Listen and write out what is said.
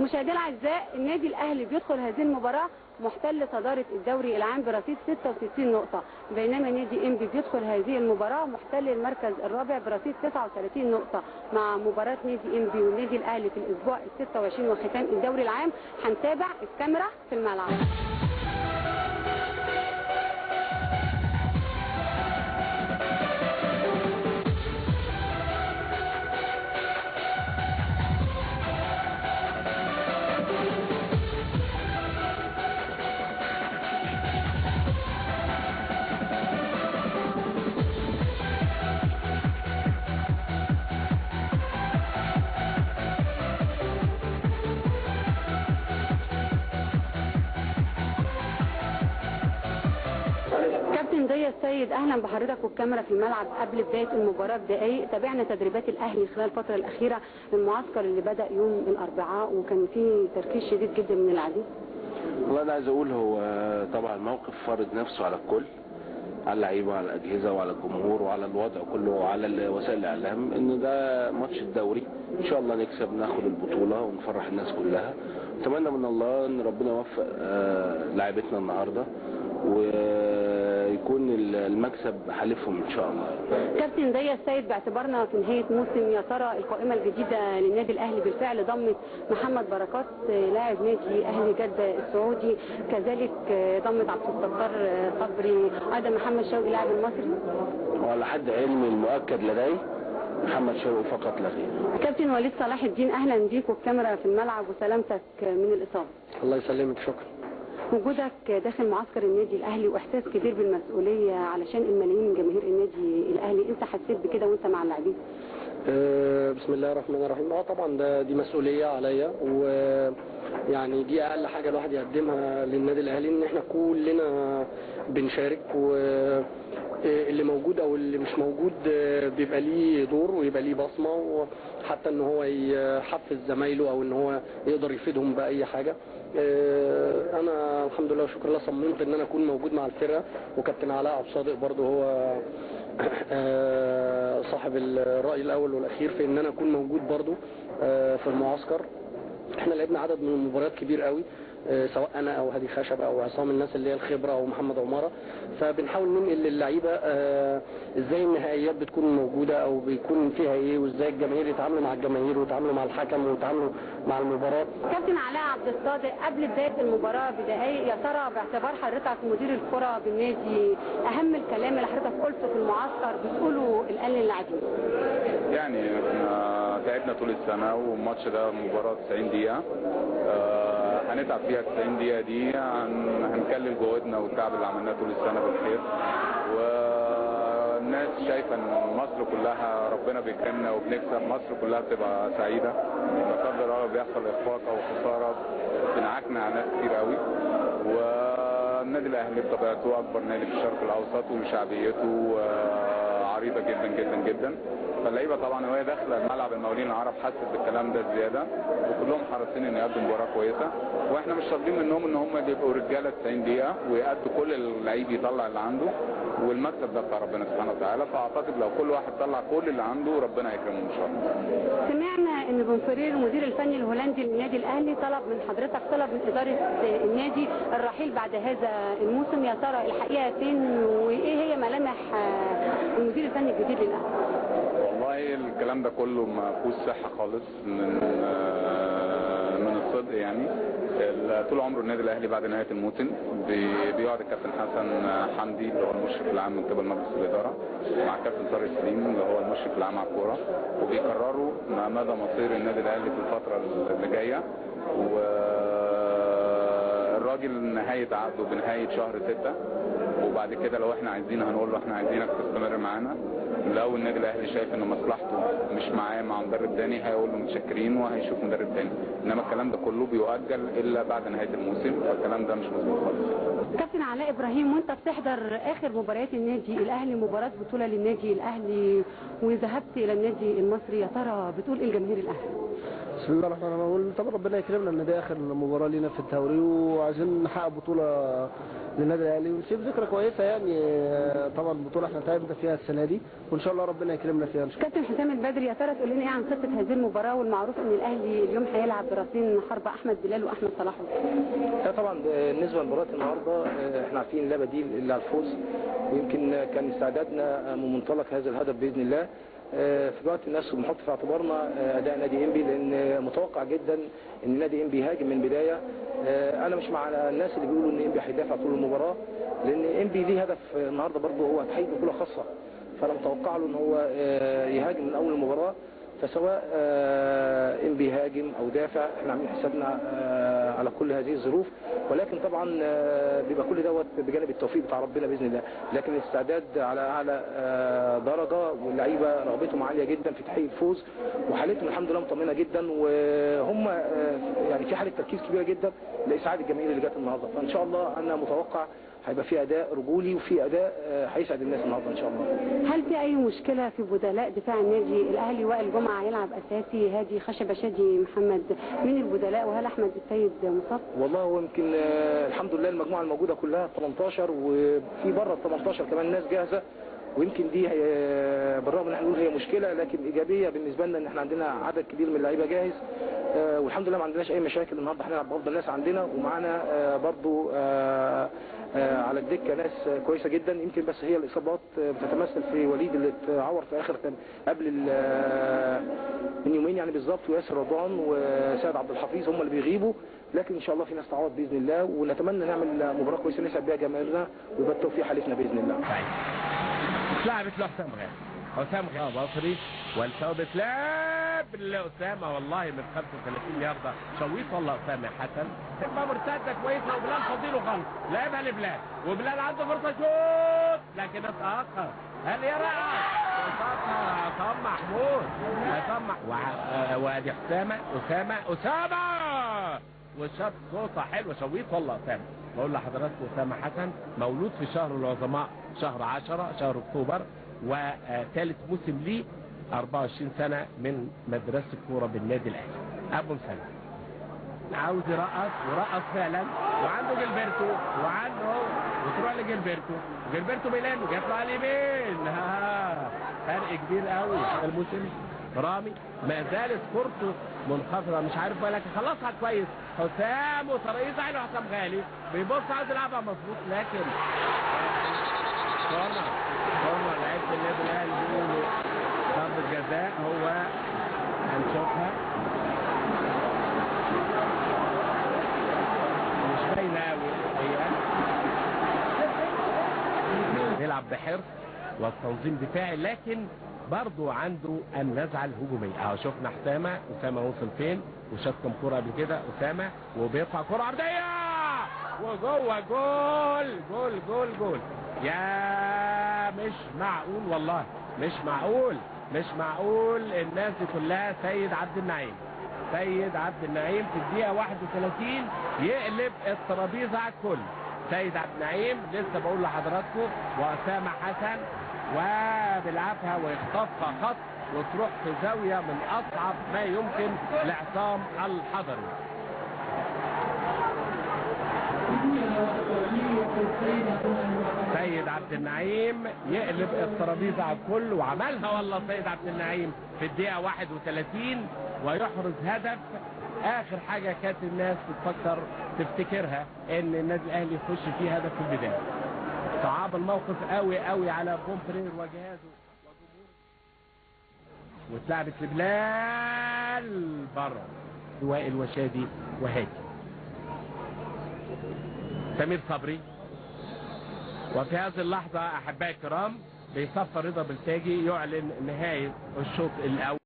مشاهدينا الاعزاء، النادي الاهلي بيدخل هذه المباراه محتل صداره الدوري العام برصيد 66 نقطه، بينما نادي انبي بيدخل هذه المباراه محتل المركز الرابع برصيد 39 نقطه. مع مباراه نادي انبي والنادي الاهلي في الاسبوع ال 26 وختام الدوري العام، هنتابع الكاميرا في الملعب. كابتن ضياء السيد، اهلا بحضرتك والكاميرا في الملعب. قبل بدايه المباراه بدقائق تابعنا تدريبات الاهلي خلال الفتره الاخيره، المعسكر اللي بدا يوم الاربعاء وكان فيه تركيز شديد جدا من اللاعبين. والله انا عايز اقول هو طبعا الموقف فرض نفسه على الكل، على اللعيبه وعلى الاجهزه وعلى الجمهور وعلى الوضع كله وعلى وسائل الاعلام، ان ده ماتش الدوري ان شاء الله نكسب ناخد البطوله ونفرح الناس كلها. اتمنى من الله ان ربنا يوفق لاعيبتنا النهارده ويكون المكسب حليفهم ان شاء الله. كابتن ضياء السيد، باعتبارنا في نهايه موسم، يا ترى القائمه الجديده للنادي الاهلي بالفعل ضمت محمد بركات لاعب نادي اهلي جده السعودي، كذلك ضمت عبد الستار صبري، ايضا محمد شوقي لاعب المصري؟ وعلى حد علمي المؤكد لدي محمد شوقي فقط لا غير. كابتن وليد صلاح الدين، اهلا بيك والكاميرا في الملعب وسلامتك من الاصابه. الله يسلمك، شكرا. وجودك داخل معسكر النادي الاهلي واحساس كبير بالمسؤوليه علشان الملايين من جماهير النادي الاهلي، انت حسيت بكده وانت مع اللاعبين؟ بسم الله الرحمن الرحيم. طبعا دي مسؤوليه عليا، ويعني دي اقل حاجه الواحد يقدمها للنادي الاهلي، ان احنا كلنا بنشارك، واللي موجود او اللي مش موجود بيبقى ليه دور ويبقى ليه بصمه، وحتى ان هو يحفز زمايله او ان هو يقدر يفيدهم باي حاجه. انا الحمد لله وشكر الله صممت ان انا اكون موجود مع الفرقه، وكابتن علاء عبد الصادق برضه هو صاحب الراي الاول والاخير في ان انا اكون موجود برضه في المعسكر. احنا لعبنا عدد من المباريات كبير قوي، سواء انا او هادي خشب او عصام، الناس اللي هي الخبره، او محمد عماره، فبنحاول ننقل للعيبه ازاي النهائيات بتكون موجوده او بيكون فيها ايه، وازاي الجماهير يتعاملوا مع الجماهير ويتعاملوا مع الحكم ويتعاملوا مع المباراه. كابتن علاء عبد الصادق، قبل بدايه المباراه بدقائق، يا ترى باعتبار حضرتك مدير الكره بالنادي، اهم الكلام اللي حضرتك قلته في المعسكر بتقوله الان للاعبين؟ يعني احنا تعبنا طول السنه، والماتش ده مباراه 90 دقيقه، هنتعب فيها 90 دقيقة دي، هنكلل جهودنا والتعب اللي عملناه طول السنة بالخير، والناس شايفة ان مصر كلها ربنا بيكرمنا وبنكسب، مصر كلها بتبقى سعيدة. لا قدر الله بيحصل اخفاق او خسارة بنعكنا على ناس كتير قوي، والنادي الاهلي بطبيعته اكبر نادي في الشرق الاوسط وشعبيته عريضة جدا جدا جدا، فاللعيبه طبعا وهي داخله الملعب المقاولين العرب حست بالكلام ده زياده، وكلهم حريصين ان يقدموا مباراه كويسه، واحنا مش طالبين منهم ان هم يبقوا رجاله 90 دقيقه ويأدوا كل اللعيب يطلع اللي عنده، والمكسب ده بتاع ربنا سبحانه وتعالى، فاعتقد لو كل واحد طلع كل اللي عنده ربنا يكرمه ان شاء الله. سمعنا ان بنفرير المدير الفني الهولندي للنادي الاهلي طلب من حضرتك، طلب من اداره النادي الرحيل بعد هذا الموسم، يا ترى الحقيقه فين وايه هي ملامح المدير الفني الجديد للاهلي؟ والله الكلام ده كله ما فيهوش صحه خالص من الصدق يعني. طول عمره النادي الاهلي بعد نهايه الموسم بيقعد الكابتن حسن حمدي اللي هو المشرف العام من قبل مجلس الاداره مع الكابتن طارق سليم اللي هو المشرف العام على الكوره، وبيقرروا ما مدى مصير النادي الاهلي في الفتره اللي جايه. والراجل نهايه عقده بنهايه شهر 6، وبعد كده لو احنا عايزين هنقول له احنا عايزينك تستمر معانا. لو النادي الاهلي شايف ان مصلحته مش معاه مع مدرب تاني هيقول له متشكرين وهيشوف مدرب تاني، انما الكلام ده كله بيؤجل الا بعد نهايه الموسم، فالكلام ده مش مظبوط خالص. كابتن علاء ابراهيم، وانت بتحضر اخر مباريات النادي الاهلي، مباراه بطوله للنادي الاهلي وذهبت الى النادي المصري، يا ترى بتقول ايه لجماهير الاهلي؟ بسم الله الرحمن الرحيم. بقول طبعا ربنا يكرمنا ان دي اخر مباراه لينا في الدوري، وعايزين نحقق بطوله للنادي الاهلي ونسيب ذكرى كويسه يعني. طبعا البطوله احنا تعبنا فيها السنه دي، وان شاء الله ربنا يكرمنا فيها ان شاء الله. كابتن حسام البدري، يا ترى تقول لنا ايه عن خطه هذه المباراه؟ والمعروف ان الاهلي اليوم هيلعب براسين حرب احمد بلال واحمد صلاح. طبعا بالنسبه لمباراه النهارده احنا عارفين اللعبه دي اللي على الفوز، ويمكن كان استعدادنا من منطلق هذا الهدف باذن الله. في الوقت نفسه بنحط في اعتبارنا اداء نادي انبي، لان متوقع جدا ان نادي انبي يهاجم من البدايه. انا مش مع الناس اللي بيقولوا ان انبي هيدافع طول المباراه، لان انبي ليه هدف النهارده برضه هو تحقيق بطوله خاصه، فانا متوقع له ان هو يهاجم من اول المباراه. فسواء انبي هاجم او دافع احنا عاملين حسابنا على كل هذه الظروف، ولكن طبعا بيبقى كل دوت بجانب التوفيق بتاع ربنا باذن الله. لكن الاستعداد على اعلى درجه، واللعيبه رغبتهم عاليه جدا في تحقيق الفوز، وحالتهم الحمد لله مطمئنه جدا، وهم يعني في حاله تركيز كبيره جدا لاسعاد الجماهير اللي جت النهارده. فان شاء الله انا متوقع هيبقى في اداء رجولي وفي اداء هيسعد الناس النهارده ان شاء الله. هل في اي مشكله في بدلاء دفاع النادي الاهلي؟ وائل جمعه هيلعب اساسي، هادي خشبه، شادي محمد، مين البدلاء؟ وهل احمد السيد مصاب؟ والله هو يمكن الحمد لله المجموعه الموجوده كلها 18، وفي بره ال 18 كمان ناس جاهزه، ويمكن دي بالرغم ان احنا نقول هي مشكله لكن ايجابيه بالنسبه لنا ان احنا عندنا عدد كبير من اللعيبه جاهز، والحمد لله ما عندناش اي مشاكل. النهارده هنلعب بافضل ناس عندنا، ومعانا برضو على الدكه ناس كويسه جدا. يمكن بس هي الاصابات بتتمثل في وليد اللي اتعور في اخر قبل من يومين يعني بالظبط، وياسر رضوان وسيد عبد الحفيظ هم اللي بيغيبوا، لكن ان شاء الله في ناس تعوض باذن الله، ونتمنى نعمل مباراه كويسه نسعد بيها جماهيرنا ويبقى التوفيق حالفنا باذن الله. لعبت له حسام غالي بصري، والشوط بتلعب لأسامة والله من 35 ياردة. شويط والله أسامة حسن تبقى مرتدة كويسة، وبلال فضيله خالص لعبها لبلال، وبلال عنده فرصة شوط لكن اتأخر. هل يرى عصام محمود وادي أسامة والشوط صوتها حلوة. شويط والله أسامة. بقول لحضراتكم أسامة حسن مولود في شهر العظماء، شهر 10 شهر أكتوبر، وثالث موسم ليه، 24 سنة من مدرسة الكورة بالنادي الأهلي. أبو مسلم عاوز يرقص ورقص فعلا، وعنده جilberto وعنده وتروح لجilberto ميلان جات له على اليمين. فرق كبير قوي. الموسم رامي ما زالت كورته منخفضه، مش عارف بقى، لكن خلصها كويس. حسام وترقيصه حلو. حسام غالي بيبص عايز يلعبها مظبوط، لكن كورنر لعيبه النادي الاهلي بيقولوا ضربه جزاء. هو هنشوفها مش باينه قوي، هي بيلعب بحرص والتنظيم دفاعي، لكن برضو عنده النزعه الهجوميه. اهو شفنا اسامه وصل فين وشاط كام كوره قبل كده اسامه، وبيقطع كوره عرضيه وجوه جول. يا مش معقول والله، مش معقول الناس دي كلها. سيد عبد النعيم في الدقيقه 31 يقلب الترابيزه على الكل. سيد عبد النعيم لسه بقول لحضراتكم، وأسامة حسن، وبيلعبها ويخطفها خط وتروح في زاويه من اصعب ما يمكن لعصام الحضري. سيد عبد النعيم يقلب الترابيزه على الكل، وعملها والله سيد عبد النعيم في الدقيقه 31 ويحرز هدف. اخر حاجه كانت الناس بتفكر تفتكرها ان النادي الاهلي يخش فيه هدف في البدايه. صعب الموقف قوي على بومبرير وجهازه وجمهوره، واتلعبت لبلال بره. وائل وشادي وهادي سمير صبري. وفي هذه اللحظة أحبائي الكرام بيصفر رضا بلتاجي يعلن نهاية الشوط الأول.